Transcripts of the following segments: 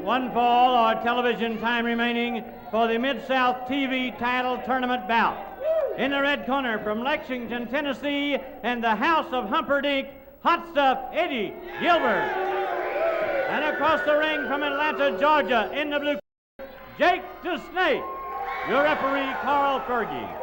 One fall or television time remaining for the Mid-South TV title tournament bout. In the red corner from Lexington, Tennessee, and the House of Humperdinck, Hot Stuff Eddie Gilbert. And across the ring from Atlanta, Georgia, in the blue corner, Jake the Snake. Your referee, Carl Fergie.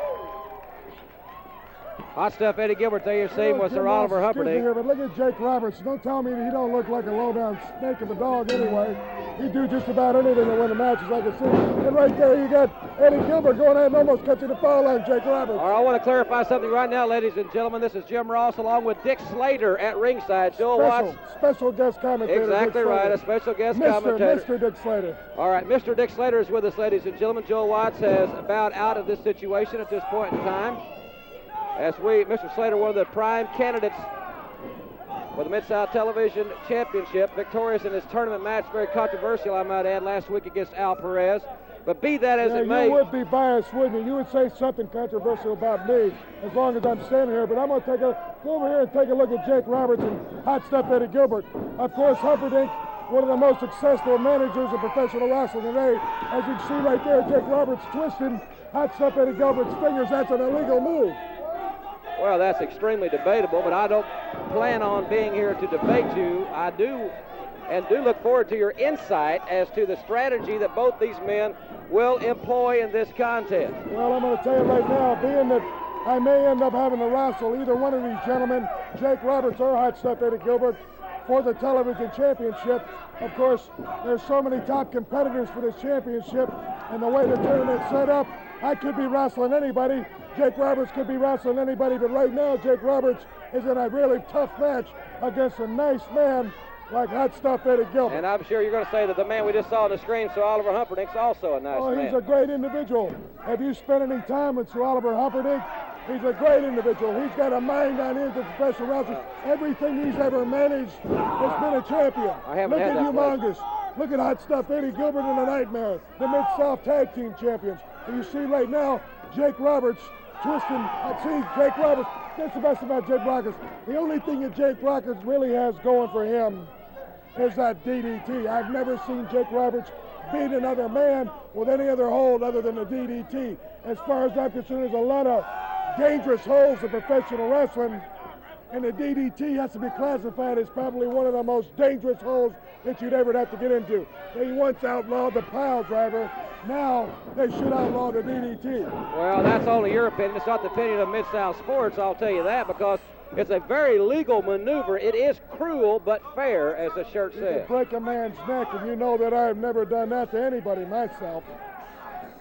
Hot Stuff Eddie Gilbert there you're seeing with Sir Oliver Humperdinck. Here, but look at Jake Roberts. Don't tell me that he don't look like a low-down snake of a dog anyway. He'd do just about anything to win the match, as I can see. And right there you got Eddie Gilbert going ahead and almost catching the foul line, Jake Roberts. All right, I want to clarify something right now, ladies and gentlemen. This is Jim Ross along with Dick Slater at ringside. Joel Watts. Special guest commentator. Exactly right, a special guest commentator. Mr. Dick Slater. All right, Mr. Dick Slater is with us, ladies and gentlemen. Joel Watts has bowed out of this situation at this point in time. As Mr. Slater, one of the prime candidates for the Mid-South Television Championship, victorious in his tournament match, very controversial, I might add, last week against Al Perez. But be that as it may. You would be biased, wouldn't you? You would say something controversial about me as long as I'm standing here. But I'm going to go over here and take a look at Jake Roberts and Hot Stuff Eddie Gilbert. Of course, Humperdinck, one of the most successful managers of professional wrestling today. As you can see right there, Jake Roberts twisting Hot Stuff Eddie Gilbert's fingers. That's an illegal move. Well, that's extremely debatable, but I don't plan on being here to debate you. I do look forward to your insight as to the strategy that both these men will employ in this contest. Well, I'm going to tell you right now, being that I may end up having to wrestle either one of these gentlemen, Jake Roberts or Hot Stuff Eddie Gilbert, for the television championship. Of course, there's so many top competitors for this championship, and the way the tournament's set up, I could be wrestling anybody. Jake Roberts could be wrestling anybody, but right now Jake Roberts is in a really tough match against a nice man like Hot Stuff Eddie Gilbert. And I'm sure you're going to say that the man we just saw on the screen, Sir Oliver Humperdinck's also a nice man. He's a great individual. Have you spent any time with Sir Oliver Humperdinck? He's a great individual. He's got a mind on him to professional wrestling. Everything he's ever managed has been a champion. Look at Humongous. Look at Hot Stuff Eddie Gilbert and the Nightmare, the Mid-South Tag Team Champions. And you see right now, Jake Roberts twisting. Jake Roberts. That's the best about Jake Roberts. The only thing that Jake Roberts really has going for him is that DDT. I've never seen Jake Roberts beat another man with any other hold other than the DDT. As far as I'm concerned, there's a lot of dangerous holds in professional wrestling, and the DDT has to be classified as probably one of the most dangerous holds that you'd ever have to get into. They once outlawed the pile driver. Now they should outlaw the DDT. Well, that's only your opinion. It's not the opinion of Mid-South Sports, I'll tell you that, because it's a very legal maneuver. It is cruel but fair, as the shirt says. You can break a man's neck, and you know that I've never done that to anybody myself.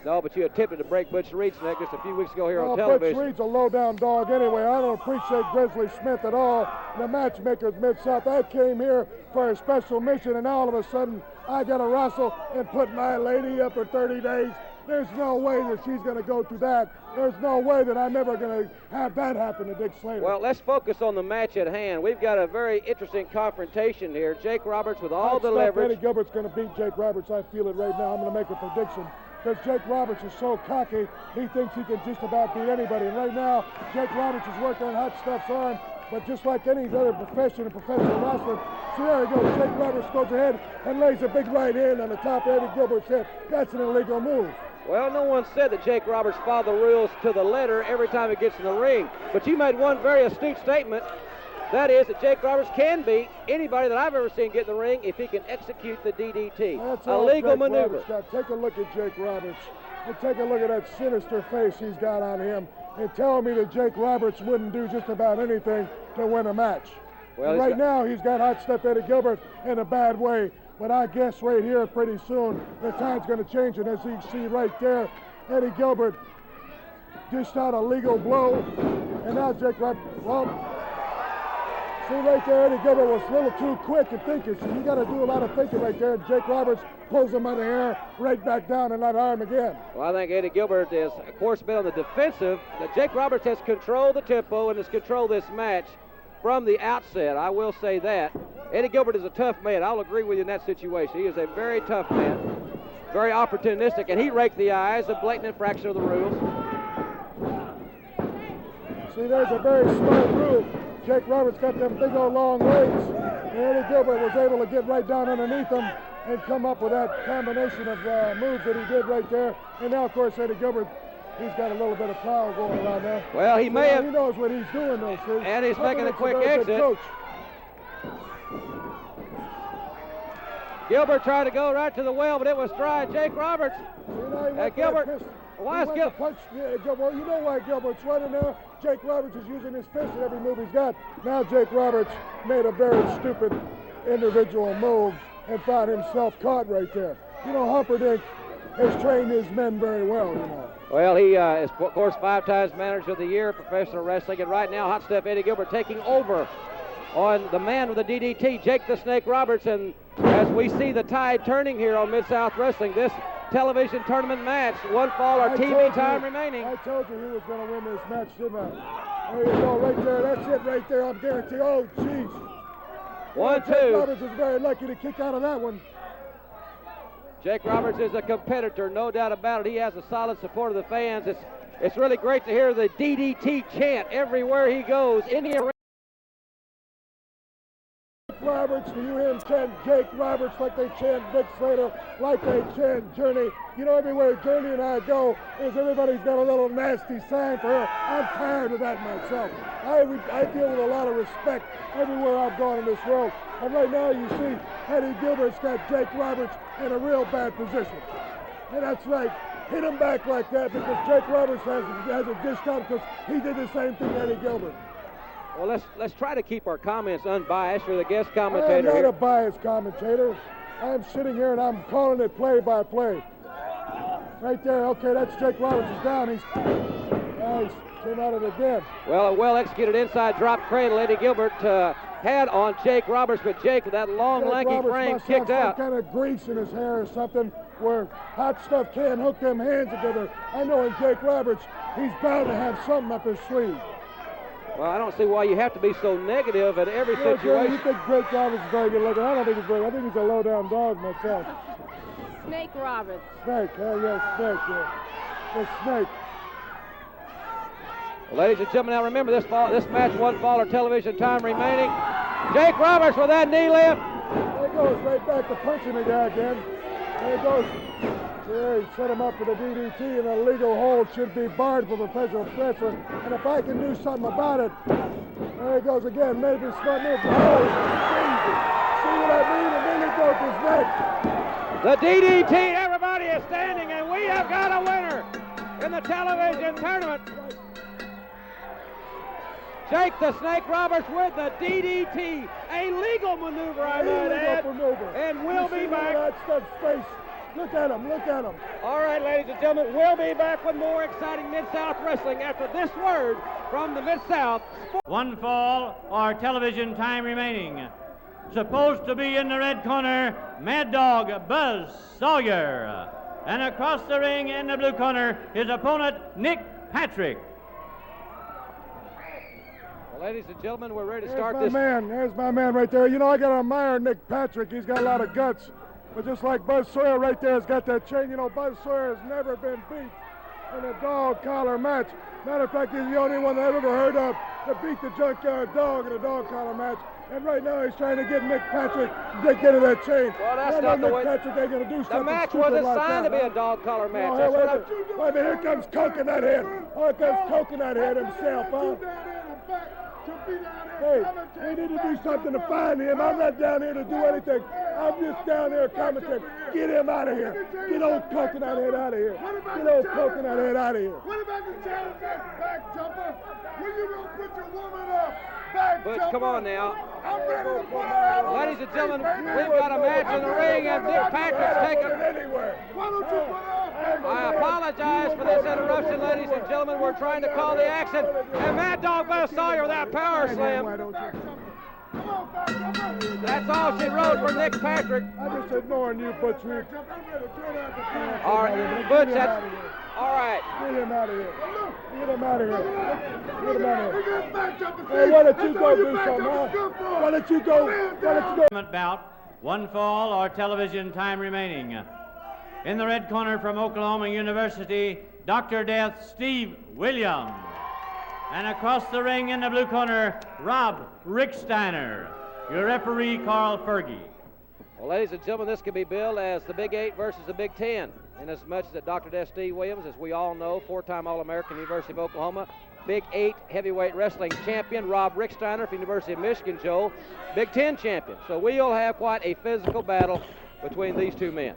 No, but you attempted to break Butch Reed's neck just a few weeks ago here on television. Butch Reed's a low-down dog anyway. I don't appreciate Grizzly Smith at all, the matchmaker at Mid-South. I came here for a special mission, and now all of a sudden I got to wrestle and put my lady up for 30 days. There's no way that she's going to go through that. There's no way that I'm ever going to have that happen to Dick Slater. Well, let's focus on the match at hand. We've got a very interesting confrontation here. Jake Roberts with all the leverage. Eddie Gilbert's going to beat Jake Roberts. I feel it right now. I'm going to make a prediction. Because Jake Roberts is so cocky, he thinks he can just about beat anybody. And right now, Jake Roberts is working on Hot Stuff's arm, but just like any other profession in professional wrestling, see there he goes. Jake Roberts goes ahead and lays a big right hand on the top of Eddie Gilbert's head. That's an illegal move. Well, no one said that Jake Roberts followed the rules to the letter every time he gets in the ring. But you made one very astute statement. That is that Jake Roberts can beat anybody that I've ever seen get in the ring if he can execute the DDT. That's a legal maneuver. Take a look at Jake Roberts and take a look at that sinister face he's got on him and tell me that Jake Roberts wouldn't do just about anything to win a match. Well, right now he's got Hot Stuff Eddie Gilbert in a bad way, but I guess right here pretty soon the tide's going to change, and as you can see right there, Eddie Gilbert dished out a legal blow, and now Jake Roberts, well, see right there, Eddie Gilbert was a little too quick in thinking, so you got to do a lot of thinking right there. Jake Roberts pulls him by the hair, right back down in that arm again. Well, I think Eddie Gilbert has, of course, been on the defensive. Now, Jake Roberts has controlled the tempo and has controlled this match from the outset. I will say that. Eddie Gilbert is a tough man. I'll agree with you in that situation. He is a very tough man, very opportunistic, and he raked the eyes, a blatant infraction of the rules. See, there's a very smart move. Jake Roberts got them big old long legs, and Eddie Gilbert was able to get right down underneath him and come up with that combination of moves that he did right there. And now, of course, Eddie Gilbert, he's got a little bit of power going around there. Well, he may have. He knows what he's doing, though, Steve. And he's making a quick exit. Gilbert tried to go right to the well, but it was dry. Jake Roberts. Gilbert. Why is Gilbert? Well, you know why Gilbert's running now? Jake Roberts is using his fist in every move he's got. Now Jake Roberts made a very stupid individual move and found himself caught right there. You know, Humperdinck has trained his men very well, you know. Well, he is, of course, 5 times manager of the year, professional wrestling, and right now, Hot Stuff Eddie Gilbert taking over on the man with the DDT, Jake the Snake Roberts, and as we see the tide turning here on Mid-South Wrestling, this television tournament match, 1 fall or TV time remaining. I told you he was going to win this match, didn't I? There you go, right there. That's it right there, I'm guaranteeing. Oh, jeez. 1, 2. Jake Roberts is very lucky to kick out of that one. Jake Roberts is a competitor, no doubt about it. He has a solid support of the fans. It's really great to hear the DDT chant everywhere he goes in the arena. Roberts, do you hear him chant Jake Roberts like they chant Dick Slater, like they chant Journey? You know, everywhere Journey and I go, is everybody's got a little nasty sign for her. I'm tired of that myself. I deal with a lot of respect everywhere I've gone in this world. And right now you see Eddie Gilbert's got Jake Roberts in a real bad position. And that's right. Hit him back like that because Jake Roberts has a discount because he did the same thing to Eddie Gilbert. Well, let's try to keep our comments unbiased. You're the guest commentator. I'm not a biased commentator. I'm sitting here and I'm calling it play by play. Right there, okay, that's Jake Roberts is down. He's came out of it again. Well, a well-executed inside drop cradle Eddie Gilbert had on Jake Roberts, but Jake, with that long, Jake lanky Roberts frame, must kicked have out. some kind of grease in his hair or something where Hot Stuff can't hook them hands together. I know in Jake Roberts, he's bound to have something up his sleeve. Well, I don't see why you have to be so negative at every situation. You think Jake Roberts is very good looking? I don't think he's very. I think he's a low-down dog myself. Snake Roberts. Snake, yeah, Snake, yeah. The Snake. Well, ladies and gentlemen, now remember this match, 1 fall or television time remaining. Jake Roberts with that knee lift. There he goes, right back to punching the guy again. There he goes. There, he set him up for the DDT, and a legal hold should be barred for professional wrestling. And if I can do something about it, there he goes again. Maybe smart move. Oh, Jesus. See what I mean? And then he broke his neck. The DDT, everybody is standing, and we have got a winner in the television tournament. Jake the Snake Roberts with the DDT, a legal maneuver, I might add, and we'll be back. That stuff's face. Look at him, look at him. All right, ladies and gentlemen, we'll be back with more exciting Mid-South Wrestling after this word from the Mid-South. 1 fall or television time remaining. Supposed to be in the red corner, Mad Dog Buzz Sawyer. And across the ring in the blue corner, his opponent, Nick Patrick. Well, ladies and gentlemen, we're ready to start this. There's my man right there. You know, I got to admire Nick Patrick. He's got a lot of guts. But just like Buzz Sawyer right there has got that chain, you know, Buzz Sawyer has never been beat in a dog collar match. Matter of fact, he's the only one I've ever heard of to beat the Junkyard Dog in a dog collar match. And right now he's trying to get Nick Patrick to get into that chain. Well, that's not the way. Patrick ain't going to do something. The match stupid wasn't like signed that, to be a dog collar match. No, That's wait what a minute, here comes Coconut Head. Here comes Coconut Head himself, huh? Hey, we need to do something to find him. I'm not down here to do anything. I'm just down here commentating. Get him out of here. Get old Coconut Head out of here. Get old Coconut Head out of here. What about the challenge back jumper? When you gonna put your woman up? Back Butch, jumper. come on now. I'm ready to put her out. Ladies and gentlemen, we've got a match in the ring, and Nick Patrick's taking. Why don't you put her up? I apologize for this interruption, ladies and gentlemen. We're trying to call the action, and Mad Dog Buzz Sawyer with that power slam. That's all she wrote for Nick Patrick. I'm just ignoring you, Butch Reed. All right, Butch, that's all right. Get him out of here. Get him out of here. Get him out of here. Hey, why don't you go do something, huh? Why don't you go? Why don't you go? Bout, 1 fall or television time remaining. In the red corner from Oklahoma University, Dr. Death Steve Williams. And across the ring in the blue corner, Rob Ricksteiner. Your referee, Carl Fergie. Well, ladies and gentlemen, this can be billed as the Big 8 versus the Big 10. In as much as that Dr. Death Steve Williams, as we all know, 4-time All-American, University of Oklahoma, Big 8 heavyweight wrestling champion, Rob Ricksteiner from University of Michigan, Joel, Big 10 champion. So we'll have quite a physical battle between these two men.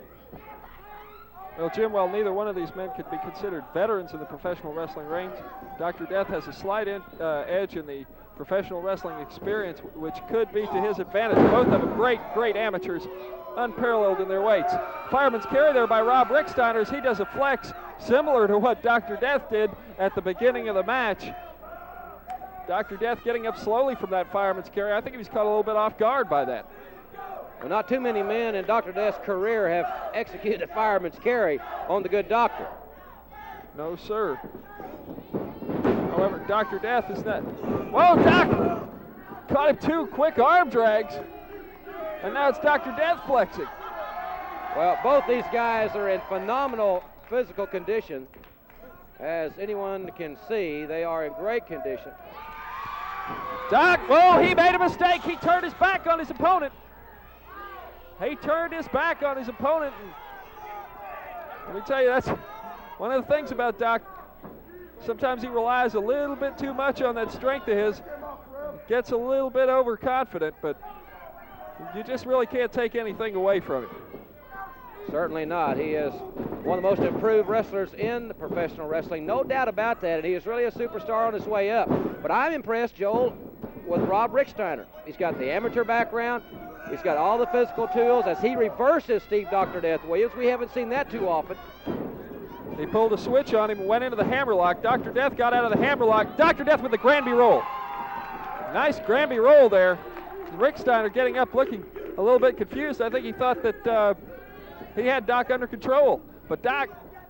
Well, Jim, while neither one of these men could be considered veterans in the professional wrestling range, Dr. Death has a slight edge in the professional wrestling experience, which could be to his advantage. Both of them great amateurs, unparalleled in their weights. Fireman's carry there by Rob Ricksteiner as he does a flex similar to what Dr. Death did at the beginning of the match. Dr. Death getting up slowly from that fireman's carry. I think he was caught a little bit off guard by that. Well, not too many men in Dr. Death's career have executed a fireman's carry on the good doctor. No, sir. However, Dr. Death is not. Whoa, Doc! Caught him 2 quick arm drags. And now it's Dr. Death flexing. Well, both these guys are in phenomenal physical condition. As anyone can see, they are in great condition. Doc, whoa, he made a mistake. He turned his back on his opponent. He turned his back on his opponent. And let me tell you, that's one of the things about Doc. Sometimes he relies a little bit too much on that strength of his. Gets a little bit overconfident, but you just really can't take anything away from him. Certainly not. He is one of the most improved wrestlers in professional wrestling. No doubt about that. And he is really a superstar on his way up. But I'm impressed, Joel, with Rob Ricksteiner. He's got the amateur background. He's got all the physical tools as he reverses Steve Dr. Death Williams. We haven't seen that too often. He pulled a switch on him and went into the hammerlock. Dr. Death got out of the hammerlock. Dr. Death with the Granby roll. Nice Granby roll there. Ricksteiner getting up looking a little bit confused. I think he thought that he had Doc under control. But Doc,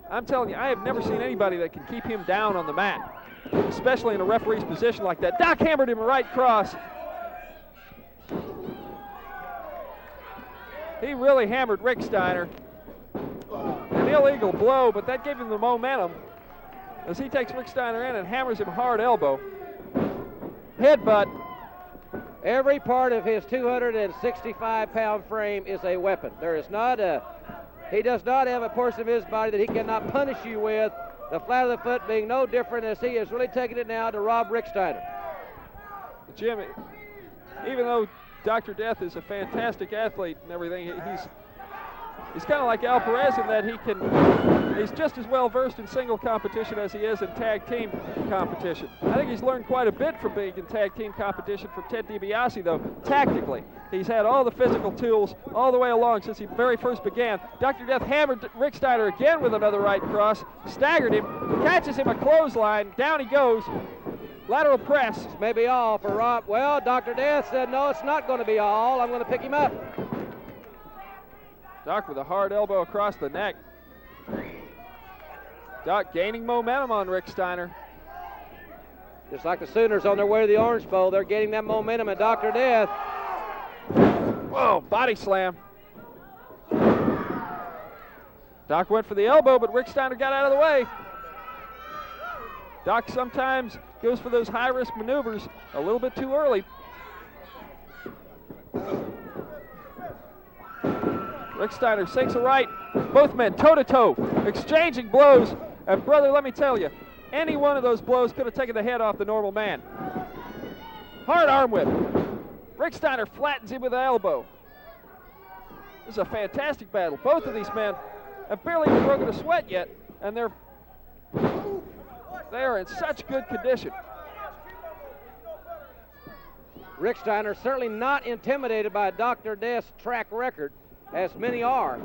I'm telling you, I have never seen anybody that can keep him down on the mat, especially in a referee's position like that. Doc hammered him a right cross. He really hammered Ricksteiner. An illegal blow, but that gave him the momentum as he takes Ricksteiner in and hammers him hard elbow. Headbutt. Every part of his 265-pound frame is a weapon. There is not he does not have a portion of his body that he cannot punish you with. The flat of the foot being no different as he is really taking it now to Rob Ricksteiner. Jim, even though Dr. Death is a fantastic athlete and everything, he's kind of like Al Perez in that he's just as well versed in single competition as he is in tag team competition. I think he's learned quite a bit from being in tag team competition from Ted DiBiase, though, tactically. He's had all the physical tools all the way along since he very first began. Dr. Death hammered Ricksteiner again with another right cross, staggered him, catches him a clothesline, down he goes. Lateral press. This may be all for Rob. Well, Dr. Death said, no, it's not going to be all. I'm going to pick him up. Doc with a hard elbow across the neck. Doc gaining momentum on Ricksteiner. Just like the Sooners on their way to the Orange Bowl, they're gaining that momentum, and Dr. Death. Whoa, body slam. Doc went for the elbow, but Ricksteiner got out of the way. Doc sometimes goes for those high-risk maneuvers a little bit too early. Ricksteiner sinks a right. Both men toe-to-toe, exchanging blows. And, brother, let me tell you, any one of those blows could have taken the head off the normal man. Hard arm whip. Ricksteiner flattens him with an elbow. This is a fantastic battle. Both of these men have barely even broken a sweat yet, and they are in such good condition. Ricksteiner certainly not intimidated by Dr. Death's track record, as many are.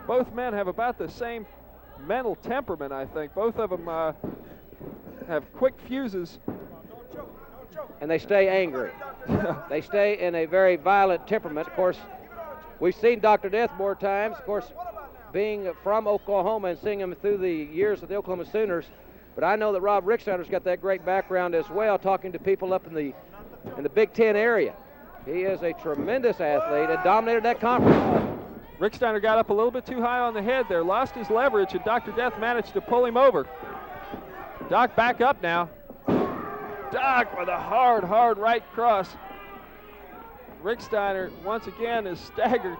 Both men have about the same mental temperament, I think. Both of them have quick fuses. And they stay angry. They stay in a very violent temperament. Of course, we've seen Dr. Death more times. Of course, being from Oklahoma and seeing him through the years of the Oklahoma Sooners. But I know that Rob Ricksteiner's got that great background as well, talking to people up in the Big Ten area. He is a tremendous athlete and dominated that conference. Ricksteiner got up a little bit too high on the head there, lost his leverage, and Dr. Death managed to pull him over. Doc back up now. Doc with a hard right cross. Rick Steiner once again is staggered.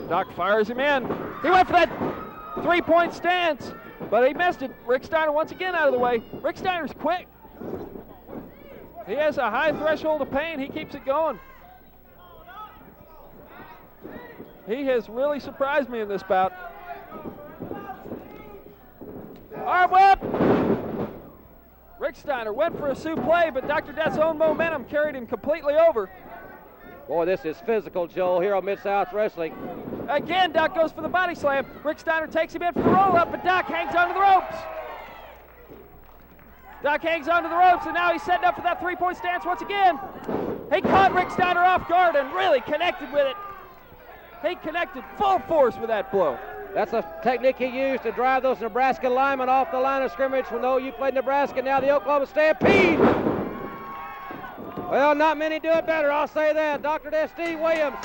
Doc fires him in. He went for that three-point stance, but he missed it. Rick Steiner once again out of the way. Rick Steiner's quick. He has a high threshold of pain. He keeps it going. He has really surprised me in this bout. Arm whip! Rick Steiner went for a suplex, but Dr. Death's own momentum carried him completely over. Boy, this is physical, Joel, here on Mid-South Wrestling. Again, Doc goes for the body slam. Rick Steiner takes him in for the roll-up, but Doc hangs onto the ropes. Doc hangs onto the ropes, and now he's setting up for that three-point stance once again. He caught Rick Steiner off guard and really connected with it. He connected full force with that blow. That's a technique he used to drive those Nebraska linemen off the line of scrimmage when you played Nebraska, now the Oklahoma Stampede. Well, not many do it better, I'll say that. Dr. Death Steve Williams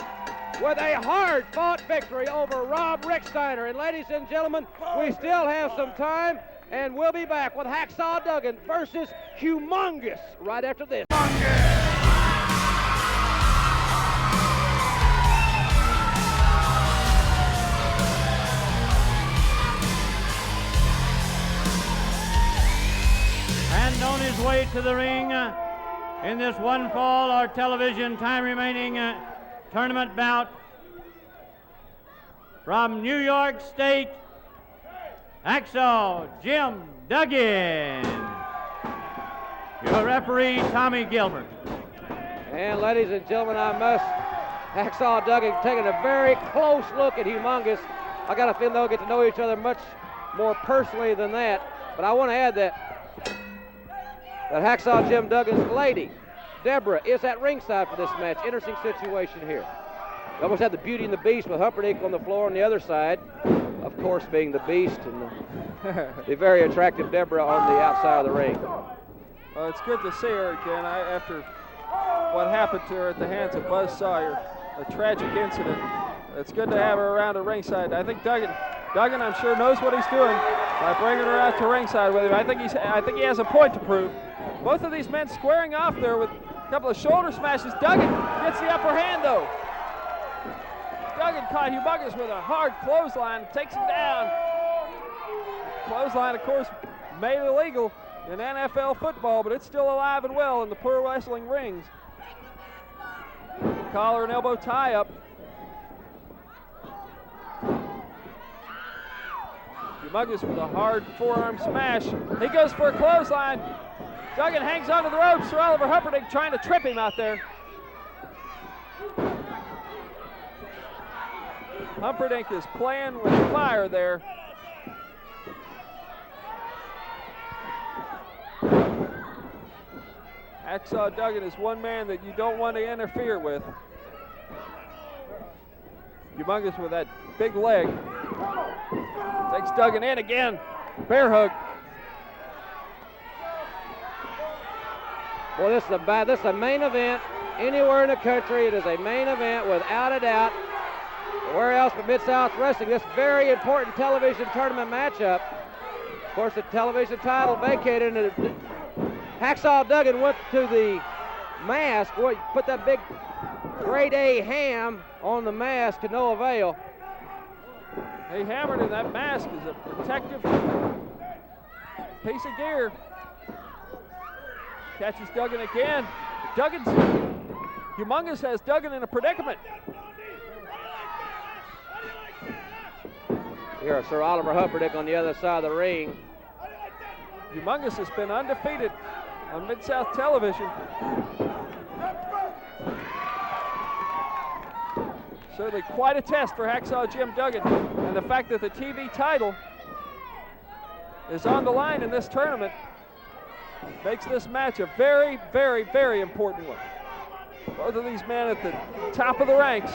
with a hard-fought victory over Rob Rick Steiner. And ladies and gentlemen, we still have some time, and we'll be back with Hacksaw Duggan versus Humongous right after this. And on his way to the ring in this one fall or television time remaining tournament bout from New York State, Hacksaw Jim Duggan. Your referee, Tommy Gilbert. And ladies and gentlemen, Hacksaw Duggan taking a very close look at Humongous. I got a feeling they'll get to know each other much more personally than that. But I want to add that Hacksaw Jim Duggan's lady, Deborah, is at ringside for this match. Interesting situation here. We almost had the Beauty and the Beast with Humperdinck on the floor on the other side. Of course, being the Beast and the very attractive Deborah on the outside of the ring. Well, it's good to see her again after what happened to her at the hands of Buzz Sawyer, a tragic incident. It's good to have her around at ringside. I think Duggan, I'm sure, knows what he's doing by bringing her out to ringside with him. I think he has a point to prove. Both of these men squaring off there with a couple of shoulder smashes. Duggan gets the upper hand, though. Duggan caught Humongous with a hard clothesline, takes him down. Clothesline, of course, made illegal in NFL football, but it's still alive and well in the pro wrestling rings. Collar and elbow tie-up. Humongous with a hard forearm smash. He goes for a clothesline. Duggan hangs onto the ropes. Sir Oliver Humperdinck trying to trip him out there. Humperdinck is playing with fire there. Hacksaw Duggan is one man that you don't want to interfere with. Humongous with that big leg. Takes Duggan in again. Bear hug. Boy, this is a main event anywhere in the country. It is a main event without a doubt. Where else but Mid-South Wrestling? This very important television tournament matchup. Of course, the television title vacated, and Hacksaw Duggan went to the mask. Boy, put that big grade A ham on the mask to no avail. He hammered in that mask is a protective piece of gear. Catches Duggan again. Humongous has Duggan in a predicament. Here, Sir Oliver Humperdinck on the other side of the ring. Humongous has been undefeated on Mid-South television. Certainly quite a test for Hacksaw Jim Duggan. And the fact that the TV title is on the line in this tournament makes this match a very, very, very important one. Both of these men at the top of the ranks.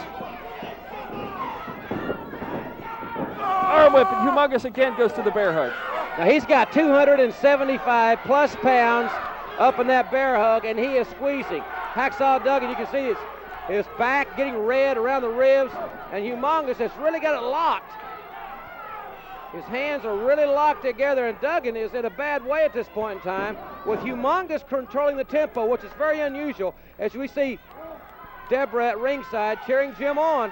Arm whip, and Humongous again goes to the bear hug. Now he's got 275 plus pounds up in that bear hug, and he is squeezing. Hacksaw Duggan, you can see his back getting red around the ribs, and Humongous has really got it locked. His hands are really locked together, and Duggan is in a bad way at this point in time. with Humongous controlling the tempo, which is very unusual, as we see Deborah at ringside cheering Jim on.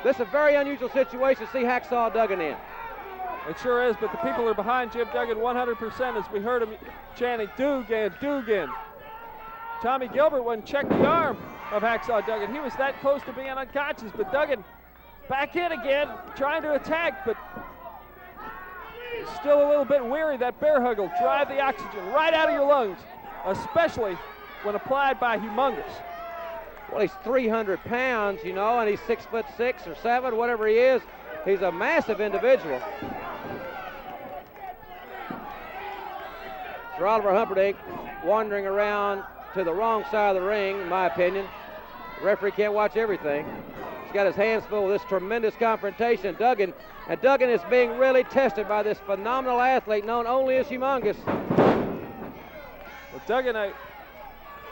This is a very unusual situation to see Hacksaw Duggan in. It sure is, but the people are behind Jim Duggan 100% as we heard him chanting, Dugan, Dugan. Tommy Gilbert wouldn't check the arm of Hacksaw Duggan. He was that close to being unconscious, but Duggan back in again, trying to attack, but still a little bit weary. That bear hug will drive the oxygen right out of your lungs, especially when applied by Humongous. Well, he's 300 pounds, you know, and he's 6'6" or 7", whatever he is. He's a massive individual. Sir Oliver Humperdinck wandering around to the wrong side of the ring, in my opinion. The referee can't watch everything. He's got his hands full with this tremendous confrontation. Duggan is being really tested by this phenomenal athlete known only as Humongous. Well, Duggan,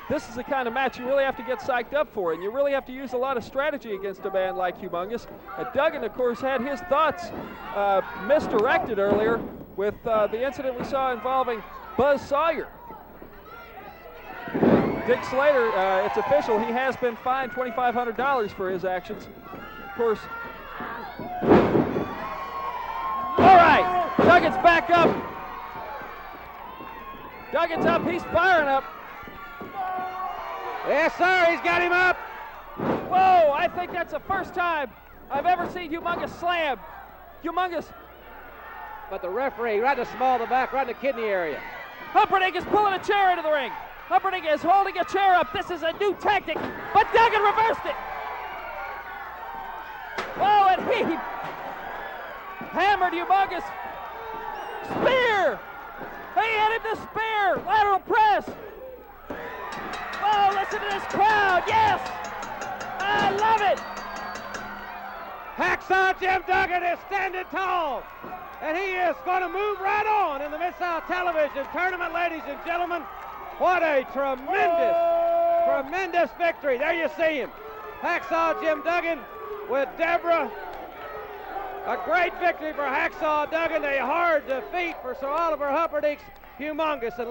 this is the kind of match you really have to get psyched up for, and you really have to use a lot of strategy against a man like Humongous. Duggan, of course, had his thoughts misdirected earlier with the incident we saw involving Buzz Sawyer. Dick Slater, it's official, he has been fined $2,500 for his actions. Of course. All right, Duggan's back up. Duggan's up, he's firing up. Yes, sir, he's got him up. Whoa, I think that's the first time I've ever seen Humongous slam. Humongous. But the referee, right in the small of the back, right in the kidney area. Humperdinck is pulling a chair into the ring. Humperdinck is holding a chair up. This is a new tactic, but Duggan reversed it. Oh, and he hammered Humongous. Spear. He hit him the spear. Lateral press. Oh, listen to this crowd. Yes. I love it. Hacksaw Jim Duggan is standing tall, and he is going to move right on in the Mid-South Television Tournament, ladies and gentlemen. What a tremendous victory. There you see him. Hacksaw Jim Duggan with Deborah. A great victory for Hacksaw Duggan, a hard defeat for Sir Oliver Humperdinck's Humongous. And